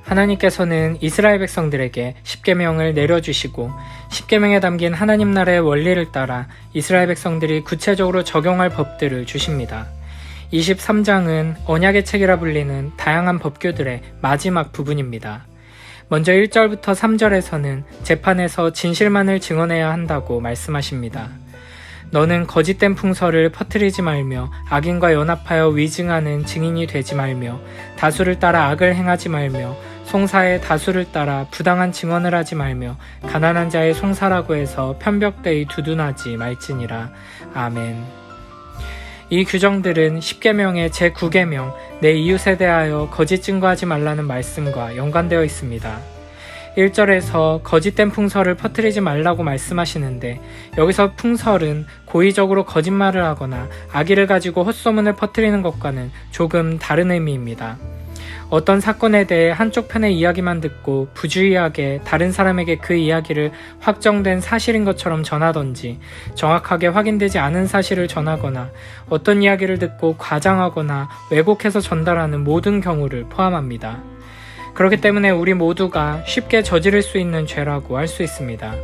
하나님께서는 이스라엘 백성들에게 십계명을 내려주시고 십계명에 담긴 하나님 나라의 원리를 따라 이스라엘 백성들이 구체적으로 적용할 법들을 주십니다. 23장은 언약의 책이라 불리는 다양한 법규들의 마지막 부분입니다. 먼저 1절부터 3절에서는 재판에서 진실만을 증언해야 한다고 말씀하십니다. 너는 거짓된 풍설을 퍼뜨리지 말며 악인과 연합하여 위증하는 증인이 되지 말며 다수를 따라 악을 행하지 말며 송사의 다수를 따라 부당한 증언을 하지 말며 가난한 자의 송사라고 해서 편벽되이 두둔하지 말지니라. 아멘. 이 규정들은 십계명의 제9계명 내 이웃에 대하여 거짓 증거하지 말라는 말씀과 연관되어 있습니다. 1절에서 거짓된 풍설을 퍼뜨리지 말라고 말씀하시는데 여기서 풍설은 고의적으로 거짓말을 하거나 악의를 가지고 헛소문을 퍼뜨리는 것과는 조금 다른 의미입니다. 어떤 사건에 대해 한쪽 편의 이야기만 듣고 부주의하게 다른 사람에게 그 이야기를 확정된 사실인 것처럼 전하던지 정확하게 확인되지 않은 사실을 전하거나 어떤 이야기를 듣고 과장하거나 왜곡해서 전달하는 모든 경우를 포함합니다. 그렇기 때문에 우리 모두가 쉽게 저지를 수 있는 죄라고 할 수 있습니다.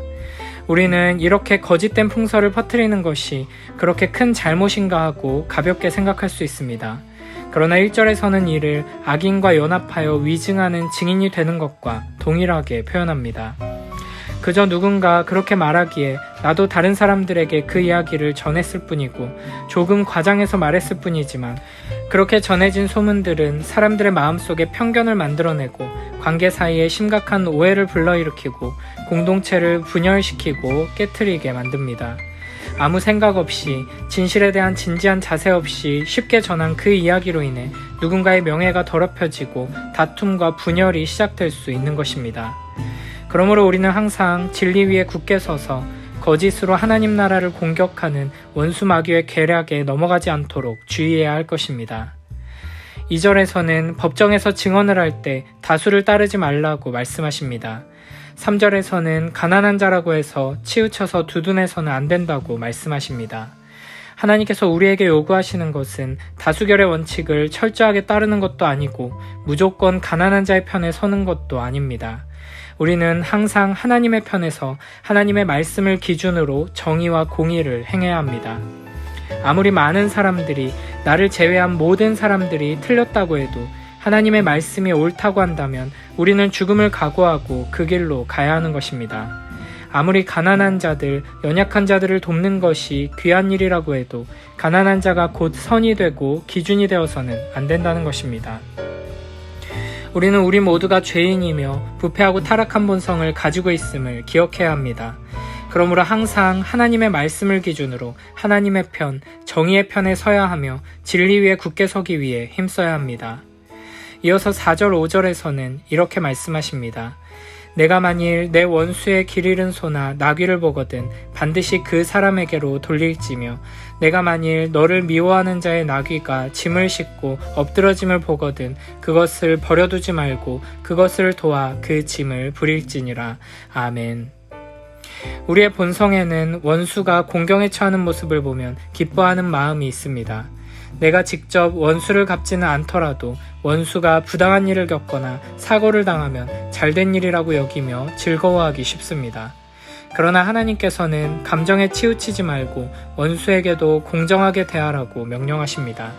우리는 이렇게 거짓된 풍설을 퍼뜨리는 것이 그렇게 큰 잘못인가 하고 가볍게 생각할 수 있습니다. 그러나 1절에서는 이를 악인과 연합하여 위증하는 증인이 되는 것과 동일하게 표현합니다. 그저 누군가 그렇게 말하기에 나도 다른 사람들에게 그 이야기를 전했을 뿐이고 조금 과장해서 말했을 뿐이지만 그렇게 전해진 소문들은 사람들의 마음속에 편견을 만들어내고 관계 사이에 심각한 오해를 불러일으키고 공동체를 분열시키고 깨트리게 만듭니다. 아무 생각 없이 진실에 대한 진지한 자세 없이 쉽게 전한 그 이야기로 인해 누군가의 명예가 더럽혀지고 다툼과 분열이 시작될 수 있는 것입니다. 그러므로 우리는 항상 진리 위에 굳게 서서 거짓으로 하나님 나라를 공격하는 원수 마귀의 계략에 넘어가지 않도록 주의해야 할 것입니다. 2절에서는 법정에서 증언을 할 때 다수를 따르지 말라고 말씀하십니다. 3절에서는 가난한 자라고 해서 치우쳐서 두둔해서는 안 된다고 말씀하십니다. 하나님께서 우리에게 요구하시는 것은 다수결의 원칙을 철저하게 따르는 것도 아니고 무조건 가난한 자의 편에 서는 것도 아닙니다. 우리는 항상 하나님의 편에서 하나님의 말씀을 기준으로 정의와 공의를 행해야 합니다. 아무리 많은 사람들이 나를 제외한 모든 사람들이 틀렸다고 해도 하나님의 말씀이 옳다고 한다면 우리는 죽음을 각오하고 그 길로 가야 하는 것입니다. 아무리 가난한 자들, 연약한 자들을 돕는 것이 귀한 일이라고 해도 가난한 자가 곧 선이 되고 기준이 되어서는 안 된다는 것입니다. 우리는 우리 모두가 죄인이며 부패하고 타락한 본성을 가지고 있음을 기억해야 합니다. 그러므로 항상 하나님의 말씀을 기준으로 하나님의 편, 정의의 편에 서야 하며 진리 위에 굳게 서기 위해 힘써야 합니다. 이어서 4절, 5절에서는 이렇게 말씀하십니다. 내가 만일 내 원수의 길 잃은 소나 나귀를 보거든 반드시 그 사람에게로 돌릴지며 내가 만일 너를 미워하는 자의 나귀가 짐을 싣고 엎드러짐을 보거든 그것을 버려두지 말고 그것을 도와 그 짐을 부릴지니라. 아멘. 우리의 본성에는 원수가 공경에 처하는 모습을 보면 기뻐하는 마음이 있습니다. 내가 직접 원수를 갚지는 않더라도 원수가 부당한 일을 겪거나 사고를 당하면 잘된 일이라고 여기며 즐거워하기 쉽습니다. 그러나 하나님께서는 감정에 치우치지 말고 원수에게도 공정하게 대하라고 명령하십니다.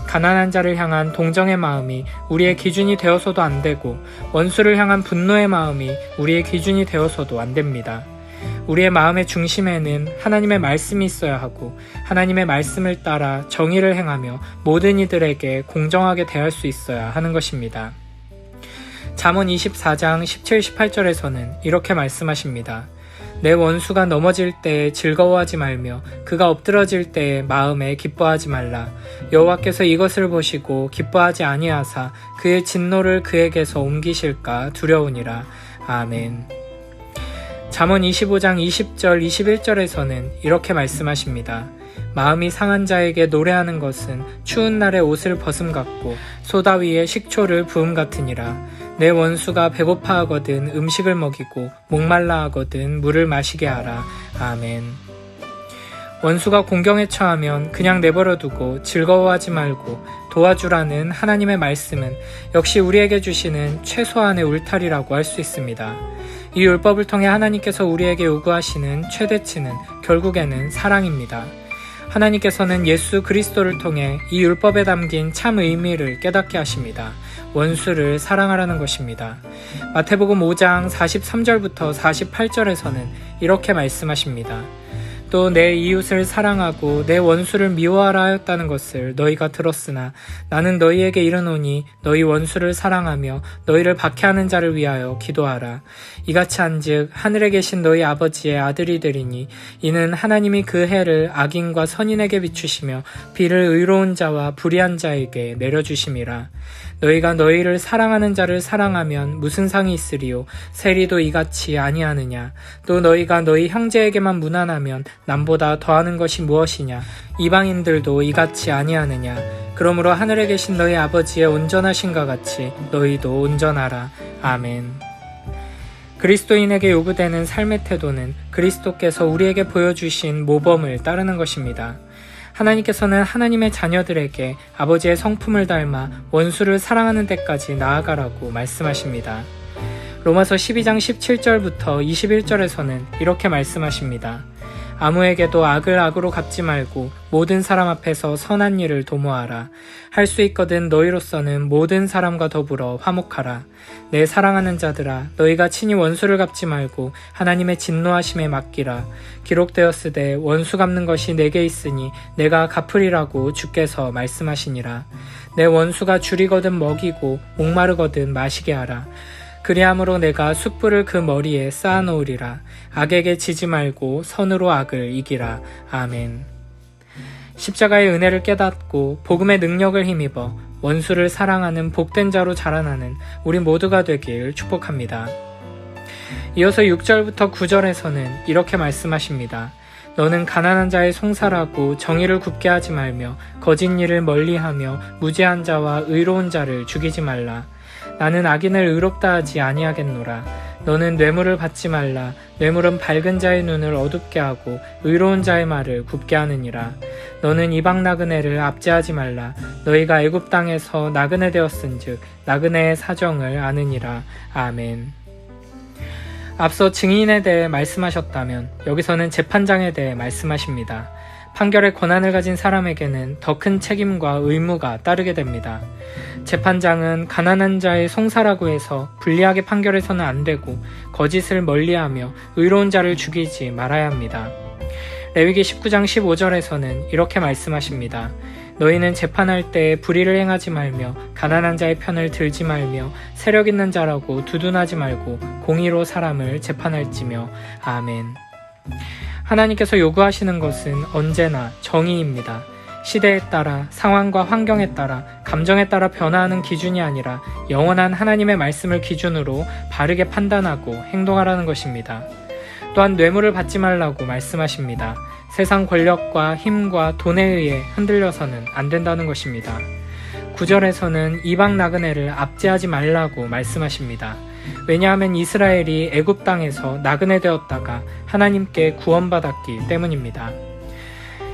가난한 자를 향한 동정의 마음이 우리의 기준이 되어서도 안 되고 원수를 향한 분노의 마음이 우리의 기준이 되어서도 안 됩니다. 우리의 마음의 중심에는 하나님의 말씀이 있어야 하고 하나님의 말씀을 따라 정의를 행하며 모든 이들에게 공정하게 대할 수 있어야 하는 것입니다. 잠언 24장 17, 18절에서는 이렇게 말씀하십니다. 내 원수가 넘어질 때에 즐거워하지 말며 그가 엎드러질 때에 마음에 기뻐하지 말라. 여호와께서 이것을 보시고 기뻐하지 아니하사 그의 진노를 그에게서 옮기실까 두려우니라. 아멘. 잠언 25장 20절 21절에서는 이렇게 말씀하십니다. 마음이 상한 자에게 노래하는 것은 추운 날에 옷을 벗음 같고 소다 위에 식초를 부음 같으니라. 내 원수가 배고파하거든 음식을 먹이고 목말라하거든 물을 마시게 하라. 아멘. 원수가 공경에 처하면 그냥 내버려두고 즐거워하지 말고 도와주라는 하나님의 말씀은 역시 우리에게 주시는 최소한의 울타리라고 할 수 있습니다. 이 율법을 통해 하나님께서 우리에게 요구하시는 최대치는 결국에는 사랑입니다. 하나님께서는 예수 그리스도를 통해 이 율법에 담긴 참 의미를 깨닫게 하십니다. 원수를 사랑하라는 것입니다. 마태복음 5장 43절부터 48절에서는 이렇게 말씀하십니다. 또 내 이웃을 사랑하고 내 원수를 미워하라 하였다는 것을 너희가 들었으나 나는 너희에게 이르노니 너희 원수를 사랑하며 너희를 박해하는 자를 위하여 기도하라. 이같이 한즉 하늘에 계신 너희 아버지의 아들이 되리니 이는 하나님이 그 해를 악인과 선인에게 비추시며 비를 의로운 자와 불의한 자에게 내려주심이라. 너희가 너희를 사랑하는 자를 사랑하면 무슨 상이 있으리요? 세리도 이같이 아니하느냐? 또 너희가 너희 형제에게만 무난하면 남보다 더하는 것이 무엇이냐? 이방인들도 이같이 아니하느냐? 그러므로 하늘에 계신 너희 아버지의 온전하신가 같이 너희도 온전하라. 아멘. 그리스도인에게 요구되는 삶의 태도는 그리스도께서 우리에게 보여주신 모범을 따르는 것입니다. 하나님께서는 하나님의 자녀들에게 아버지의 성품을 닮아 원수를 사랑하는 데까지 나아가라고 말씀하십니다. 로마서 12장 17절부터 21절에서는 이렇게 말씀하십니다. 아무에게도 악을 악으로 갚지 말고 모든 사람 앞에서 선한 일을 도모하라. 할 수 있거든 너희로서는 모든 사람과 더불어 화목하라. 내 사랑하는 자들아 너희가 친히 원수를 갚지 말고 하나님의 진노하심에 맡기라. 기록되었으되 원수 갚는 것이 내게 있으니 내가 갚으리라고 주께서 말씀하시니라. 내 원수가 줄이거든 먹이고 목마르거든 마시게 하라. 그리함으로 내가 숯불을 그 머리에 쌓아놓으리라. 악에게 지지 말고 선으로 악을 이기라. 아멘. 십자가의 은혜를 깨닫고 복음의 능력을 힘입어 원수를 사랑하는 복된 자로 자라나는 우리 모두가 되길 축복합니다. 이어서 6절부터 9절에서는 이렇게 말씀하십니다. 너는 가난한 자의 송사라고 정의를 굽게 하지 말며 거짓 일을 멀리하며 무죄한 자와 의로운 자를 죽이지 말라. 나는 악인을 의롭다 하지 아니하겠노라. 너는 뇌물을 받지 말라. 뇌물은 밝은 자의 눈을 어둡게 하고 의로운 자의 말을 굽게 하느니라. 너는 이방 나그네를 압제하지 말라. 너희가 애굽 땅에서 나그네 되었은즉 나그네의 사정을 아느니라. 아멘. 앞서 증인에 대해 말씀하셨다면 여기서는 재판장에 대해 말씀하십니다. 판결의 권한을 가진 사람에게는 더 큰 책임과 의무가 따르게 됩니다. 재판장은 가난한 자의 송사라고 해서 불리하게 판결해서는 안 되고 거짓을 멀리하며 의로운 자를 죽이지 말아야 합니다. 레위기 19장 15절에서는 이렇게 말씀하십니다. 너희는 재판할 때 불의를 행하지 말며 가난한 자의 편을 들지 말며 세력 있는 자라고 두둔하지 말고 공의로 사람을 재판할지며. 아멘. 하나님께서 요구하시는 것은 언제나 정의입니다. 시대에 따라, 상황과 환경에 따라, 감정에 따라 변화하는 기준이 아니라 영원한 하나님의 말씀을 기준으로 바르게 판단하고 행동하라는 것입니다. 또한 뇌물을 받지 말라고 말씀하십니다. 세상 권력과 힘과 돈에 의해 흔들려서는 안 된다는 것입니다. 9절에서는 이방 나그네를 압제하지 말라고 말씀하십니다. 왜냐하면 이스라엘이 애굽 땅에서 나그네 되었다가 하나님께 구원받았기 때문입니다.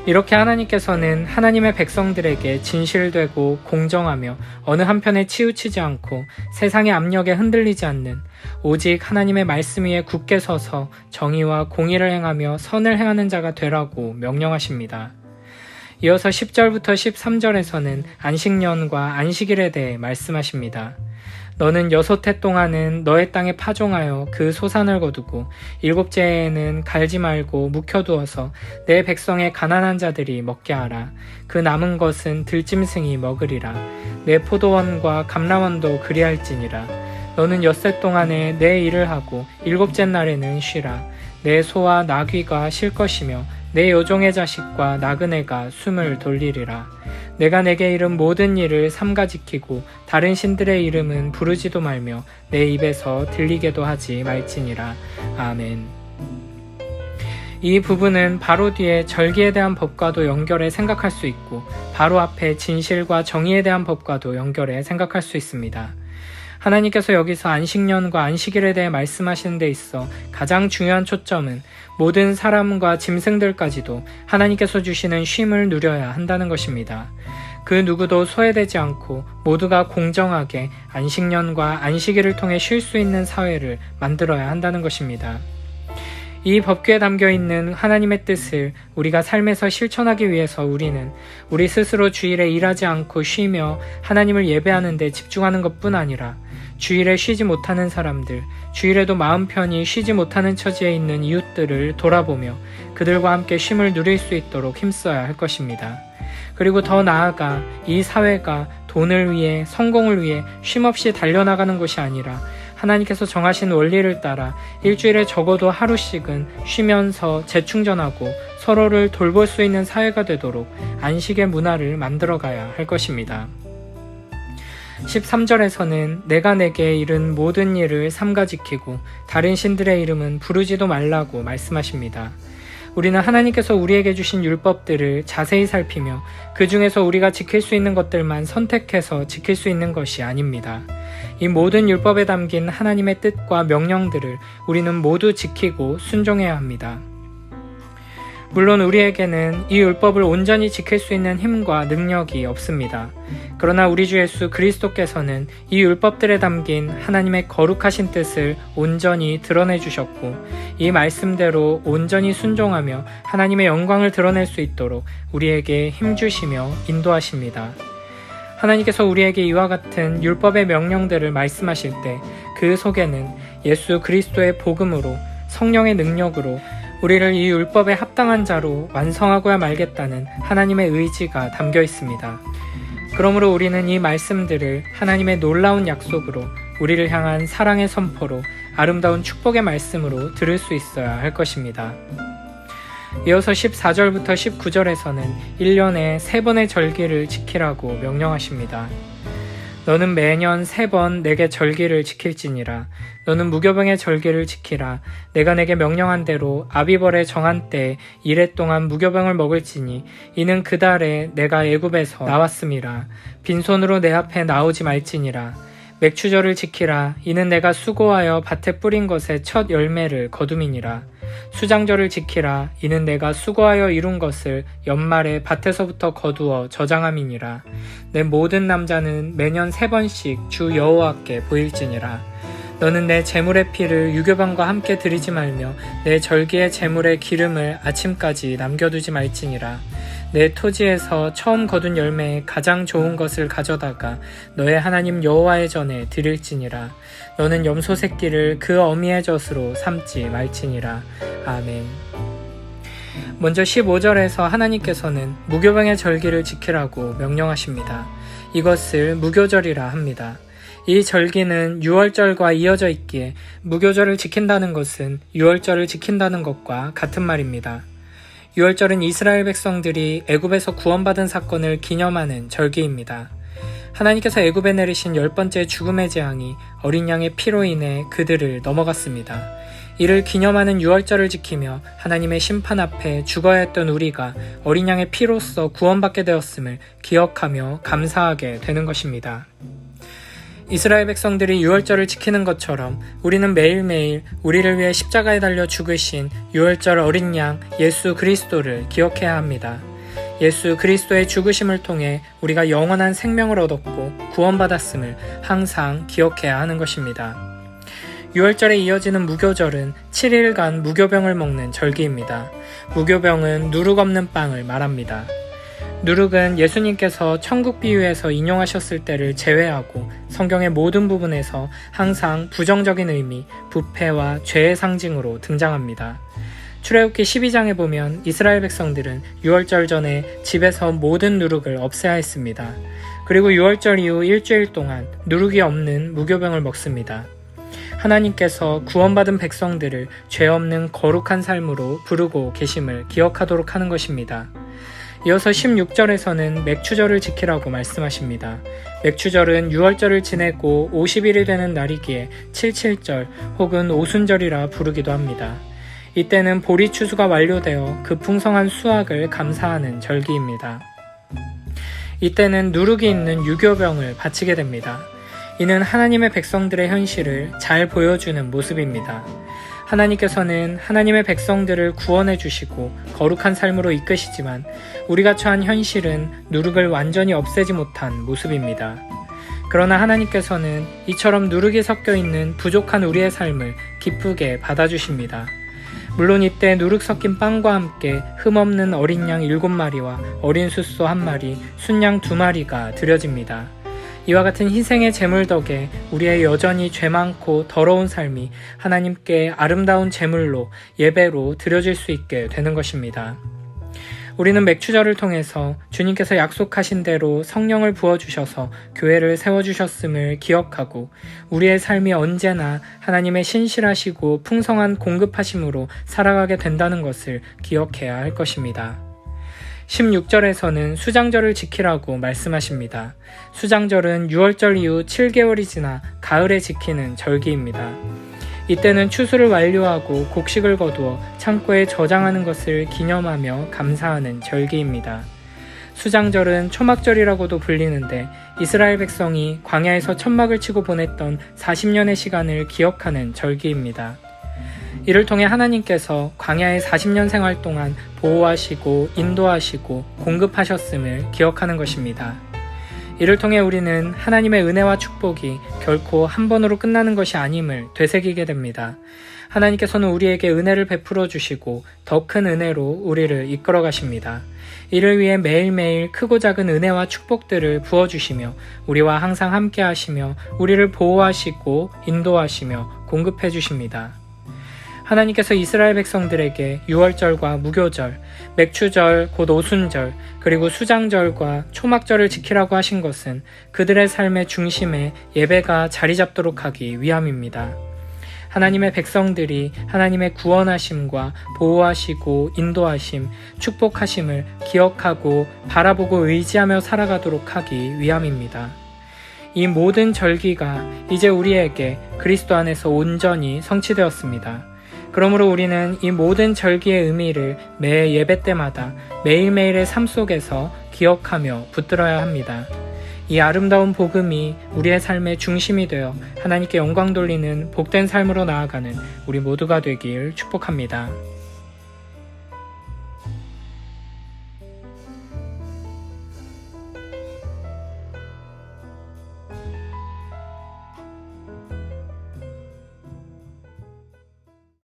이렇게 하나님께서는 하나님의 백성들에게 진실되고 공정하며 어느 한편에 치우치지 않고 세상의 압력에 흔들리지 않는 오직 하나님의 말씀 위에 굳게 서서 정의와 공의를 행하며 선을 행하는 자가 되라고 명령하십니다. 이어서 10절부터 13절에서는 안식년과 안식일에 대해 말씀하십니다. 너는 6해 동안은 너의 땅에 파종하여 그 소산을 거두고 7째에는 갈지 말고 묵혀두어서 내 백성의 가난한 자들이 먹게 하라. 그 남은 것은 들짐승이 먹으리라. 내 포도원과 감람원도 그리할지니라. 너는 6해 동안에 내 일을 하고 7째 날에는 쉬라. 내 소와 나귀가 쉴 것이며 내 여종의 자식과 나그네가 숨을 돌리리라. 내가 내게 이른 모든 일을 삼가 지키고 다른 신들의 이름은 부르지도 말며 내 입에서 들리게도 하지 말지니라. 아멘. 이 부분은 바로 뒤에 절기에 대한 법과도 연결해 생각할 수 있고 바로 앞에 진실과 정의에 대한 법과도 연결해 생각할 수 있습니다. 하나님께서 여기서 안식년과 안식일에 대해 말씀하시는 데 있어 가장 중요한 초점은 모든 사람과 짐승들까지도 하나님께서 주시는 쉼을 누려야 한다는 것입니다. 그 누구도 소외되지 않고 모두가 공정하게 안식년과 안식일을 통해 쉴 수 있는 사회를 만들어야 한다는 것입니다. 이 법규에 담겨 있는 하나님의 뜻을 우리가 삶에서 실천하기 위해서 우리는 우리 스스로 주일에 일하지 않고 쉬며 하나님을 예배하는 데 집중하는 것뿐 아니라 주일에 쉬지 못하는 사람들, 주일에도 마음 편히 쉬지 못하는 처지에 있는 이웃들을 돌아보며 그들과 함께 쉼을 누릴 수 있도록 힘써야 할 것입니다. 그리고 더 나아가 이 사회가 돈을 위해, 성공을 위해 쉼없이 달려나가는 것이 아니라 하나님께서 정하신 원리를 따라 일주일에 적어도 하루씩은 쉬면서 재충전하고 서로를 돌볼 수 있는 사회가 되도록 안식의 문화를 만들어가야 할 것입니다. 13절에서는 내가 내게 이른 모든 일을 삼가 지키고 다른 신들의 이름은 부르지도 말라고 말씀하십니다. 우리는 하나님께서 우리에게 주신 율법들을 자세히 살피며 그 중에서 우리가 지킬 수 있는 것들만 선택해서 지킬 수 있는 것이 아닙니다. 이 모든 율법에 담긴 하나님의 뜻과 명령들을 우리는 모두 지키고 순종해야 합니다. 물론 우리에게는 이 율법을 온전히 지킬 수 있는 힘과 능력이 없습니다. 그러나 우리 주 예수 그리스도께서는 이 율법들에 담긴 하나님의 거룩하신 뜻을 온전히 드러내 주셨고 이 말씀대로 온전히 순종하며 하나님의 영광을 드러낼 수 있도록 우리에게 힘주시며 인도하십니다. 하나님께서 우리에게 이와 같은 율법의 명령들을 말씀하실 때 그 속에는 예수 그리스도의 복음으로 성령의 능력으로 우리를 이 율법에 합당한 자로 완성하고야 말겠다는 하나님의 의지가 담겨 있습니다. 그러므로 우리는 이 말씀들을 하나님의 놀라운 약속으로 우리를 향한 사랑의 선포로 아름다운 축복의 말씀으로 들을 수 있어야 할 것입니다. 이어서 14절부터 19절에서는 1년에 3번의 절기를 지키라고 명령하십니다. 너는 매년 3번 내게 절기를 지킬지니라. 너는 무교병의 절기를 지키라. 내가 내게 명령한 대로 아비벌의 정한 때에 이래 동안 무교병을 먹을지니 이는 그 달에 내가 애굽에서 나왔음이라. 빈손으로 내 앞에 나오지 말지니라. 맥추절을 지키라. 이는 내가 수고하여 밭에 뿌린 것의 첫 열매를 거둠이니라. 수장절을 지키라. 이는 내가 수고하여 이룬 것을 연말에 밭에서부터 거두어 저장함이니라. 내 모든 남자는 매년 3번씩 주 여호와께 보일지니라. 너는 내 제물의 피를 유교병과 함께 드리지 말며 내 절기의 제물의 기름을 아침까지 남겨두지 말지니라. 내 토지에서 처음 거둔 열매의 가장 좋은 것을 가져다가 너의 하나님 여호와의 전에 드릴지니라. 너는 염소 새끼를 그 어미의 젖으로 삼지 말지니라. 아멘. 먼저 15절에서 하나님께서는 무교병의 절기를 지키라고 명령하십니다. 이것을 무교절이라 합니다. 이 절기는 유월절과 이어져 있기에 무교절을 지킨다는 것은 유월절을 지킨다는 것과 같은 말입니다. 유월절은 이스라엘 백성들이 애굽에서 구원받은 사건을 기념하는 절기입니다. 하나님께서 애굽에 내리신 10번째 죽음의 재앙이 어린 양의 피로 인해 그들을 넘어갔습니다. 이를 기념하는 유월절을 지키며 하나님의 심판 앞에 죽어야 했던 우리가 어린 양의 피로써 구원받게 되었음을 기억하며 감사하게 되는 것입니다. 이스라엘 백성들이 유월절을 지키는 것처럼 우리는 매일매일 우리를 위해 십자가에 달려 죽으신 유월절 어린 양 예수 그리스도를 기억해야 합니다. 예수 그리스도의 죽으심을 통해 우리가 영원한 생명을 얻었고 구원받았음을 항상 기억해야 하는 것입니다. 유월절에 이어지는 무교절은 7일간 무교병을 먹는 절기입니다. 무교병은 누룩 없는 빵을 말합니다. 누룩은 예수님께서 천국 비유에서 인용하셨을 때를 제외하고 성경의 모든 부분에서 항상 부정적인 의미, 부패와 죄의 상징으로 등장합니다. 출애굽기 12장에 보면 이스라엘 백성들은 유월절 전에 집에서 모든 누룩을 없애야 했습니다. 그리고 유월절 이후 일주일 동안 누룩이 없는 무교병을 먹습니다. 하나님께서 구원받은 백성들을 죄 없는 거룩한 삶으로 부르고 계심을 기억하도록 하는 것입니다. 이어서 16절에서는 맥추절을 지키라고 말씀하십니다. 맥추절은 유월절을 지내고 50일이 되는 날이기에 77절 혹은 오순절이라 부르기도 합니다. 이때는 보리 추수가 완료되어 그 풍성한 수확을 감사하는 절기입니다. 이때는 누룩이 있는 유교병을 바치게 됩니다. 이는 하나님의 백성들의 현실을 잘 보여주는 모습입니다. 하나님께서는 하나님의 백성들을 구원해 주시고 거룩한 삶으로 이끄시지만 우리가 처한 현실은 누룩을 완전히 없애지 못한 모습입니다. 그러나 하나님께서는 이처럼 누룩이 섞여 있는 부족한 우리의 삶을 기쁘게 받아주십니다. 물론 이때 누룩 섞인 빵과 함께 흠없는 어린 양 7마리와 어린 숫소 1마리, 순양 2마리가 드려집니다. 이와 같은 희생의 제물 덕에 우리의 여전히 죄 많고 더러운 삶이 하나님께 아름다운 제물로 예배로 드려질 수 있게 되는 것입니다. 우리는 맥추절을 통해서 주님께서 약속하신 대로 성령을 부어주셔서 교회를 세워주셨음을 기억하고 우리의 삶이 언제나 하나님의 신실하시고 풍성한 공급하심으로 살아가게 된다는 것을 기억해야 할 것입니다. 16절에서는 수장절을 지키라고 말씀하십니다. 수장절은 6월절 이후 7개월이 지나 가을에 지키는 절기입니다. 이때는 추수를 완료하고 곡식을 거두어 창고에 저장하는 것을 기념하며 감사하는 절기입니다. 수장절은 초막절이라고도 불리는데 이스라엘 백성이 광야에서 천막을 치고 보냈던 40년의 시간을 기억하는 절기입니다. 이를 통해 하나님께서 광야의 40년 생활 동안 보호하시고 인도하시고 공급하셨음을 기억하는 것입니다. 이를 통해 우리는 하나님의 은혜와 축복이 결코 한 번으로 끝나는 것이 아님을 되새기게 됩니다. 하나님께서는 우리에게 은혜를 베풀어 주시고 더 큰 은혜로 우리를 이끌어 가십니다. 이를 위해 매일매일 크고 작은 은혜와 축복들을 부어주시며 우리와 항상 함께 하시며 우리를 보호하시고 인도하시며 공급해 주십니다. 하나님께서 이스라엘 백성들에게 유월절과 무교절, 맥추절, 곧 오순절, 그리고 수장절과 초막절을 지키라고 하신 것은 그들의 삶의 중심에 예배가 자리 잡도록 하기 위함입니다. 하나님의 백성들이 하나님의 구원하심과 보호하시고 인도하심, 축복하심을 기억하고 바라보고 의지하며 살아가도록 하기 위함입니다. 이 모든 절기가 이제 우리에게 그리스도 안에서 온전히 성취되었습니다. 그러므로 우리는 이 모든 절기의 의미를 매 예배 때마다 매일매일의 삶 속에서 기억하며 붙들어야 합니다. 이 아름다운 복음이 우리의 삶의 중심이 되어 하나님께 영광 돌리는 복된 삶으로 나아가는 우리 모두가 되길 축복합니다.